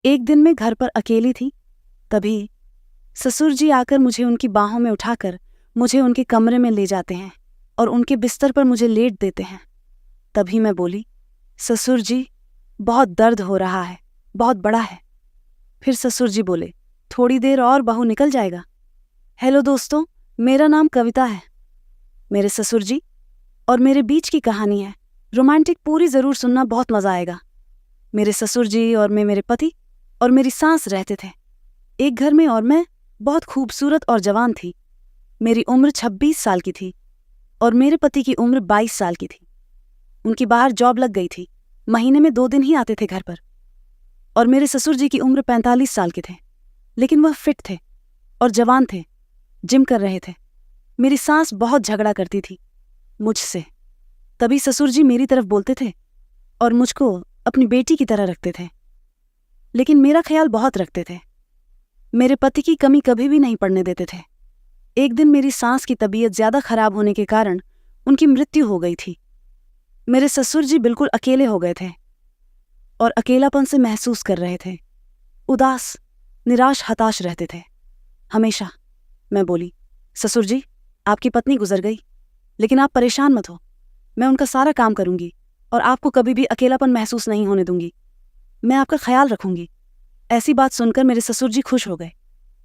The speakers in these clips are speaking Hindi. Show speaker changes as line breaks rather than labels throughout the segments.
एक दिन मैं घर पर अकेली थी। तभी ससुर जी आकर मुझे उनकी बाहों में उठाकर मुझे उनके कमरे में ले जाते हैं और उनके बिस्तर पर मुझे लेट देते हैं। तभी मैं बोली, ससुर जी, बहुत दर्द हो रहा है, बहुत बड़ा है। फिर ससुर जी बोले, थोड़ी देर और बहू निकल जाएगा। हेलो दोस्तों, मेरा नाम कविता है। मेरे ससुर जी और मेरे बीच की कहानी है। रोमांटिक पूरी ज़रूर सुनना, बहुत मज़ा आएगा। मेरे ससुर जी और मैं, मेरे पति और मेरी सास रहते थे एक घर में, और मैं बहुत खूबसूरत और जवान थी। मेरी उम्र 26 साल की थी और मेरे पति की उम्र 22 साल की थी। उनकी बाहर जॉब लग गई थी, महीने में 2 दिन ही आते थे घर पर। और मेरे ससुर जी की उम्र 45 साल के थे, लेकिन वह फिट थे और जवान थे, जिम कर रहे थे। मेरी सास बहुत झगड़ा करती थी मुझसे। तभी ससुर जी मेरी तरफ बोलते थे और मुझको अपनी बेटी की तरह रखते थे, लेकिन मेरा ख्याल बहुत रखते थे। मेरे पति की कमी कभी भी नहीं पड़ने देते थे। एक दिन मेरी सास की तबीयत ज्यादा खराब होने के कारण उनकी मृत्यु हो गई थी। मेरे ससुर जी बिल्कुल अकेले हो गए थे और अकेलापन से महसूस कर रहे थे। उदास, निराश, हताश रहते थे हमेशा। मैं बोली, ससुर जी, आपकी पत्नी गुजर गई, लेकिन आप परेशान मत हो। मैं उनका सारा काम करूंगी और आपको कभी भी अकेलापन महसूस नहीं होने दूंगी। मैं आपका ख्याल रखूंगी। ऐसी बात सुनकर मेरे ससुर जी खुश हो गए।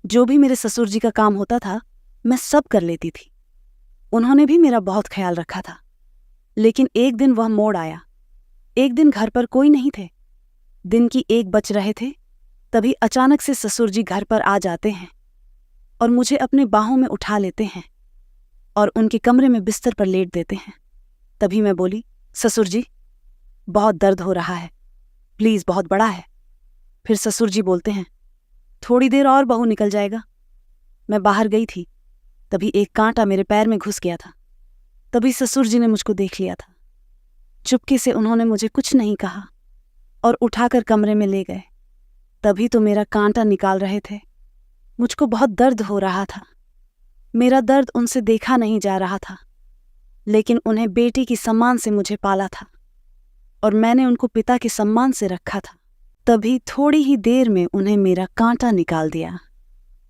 जो भी मेरे ससुर जी का काम होता था, मैं सब कर लेती थी। उन्होंने भी मेरा बहुत ख्याल रखा था। लेकिन एक दिन वह मोड़ आया। एक दिन घर पर कोई नहीं थे। दिन की 1 बज रहे थे। तभी अचानक से ससुर जी घर पर आ जाते हैं और मुझे अपने बाहों में उठा लेते हैं और उनके कमरे में बिस्तर पर लेट देते हैं। तभी मैं बोली, ससुर जी, बहुत दर्द हो रहा है, प्लीज, बहुत बड़ा है। फिर ससुर जी बोलते हैं, थोड़ी देर और बहू निकल जाएगा। मैं बाहर गई थी, तभी एक कांटा मेरे पैर में घुस गया था। तभी ससुर जी ने मुझको देख लिया था। चुपके से उन्होंने मुझे कुछ नहीं कहा और उठाकर कमरे में ले गए। तभी तो मेरा कांटा निकाल रहे थे। मुझको बहुत दर्द हो रहा था। मेरा दर्द उनसे देखा नहीं जा रहा था, लेकिन उन्हें बेटी की सम्मान से मुझे पाला था और मैंने उनको पिता के सम्मान से रखा था। तभी थोड़ी ही देर में उन्हें मेरा कांटा निकाल दिया।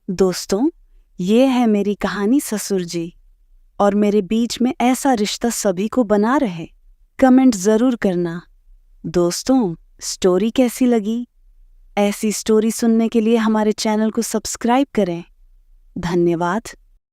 दोस्तों, ये है मेरी कहानी ससुर जी और मेरे बीच में ऐसा रिश्ता सभी को बना रहे। कमेंट जरूर करना। दोस्तों, स्टोरी कैसी लगी? ऐसी स्टोरी सुनने के लिए हमारे चैनल को सब्सक्राइब करें। धन्यवाद।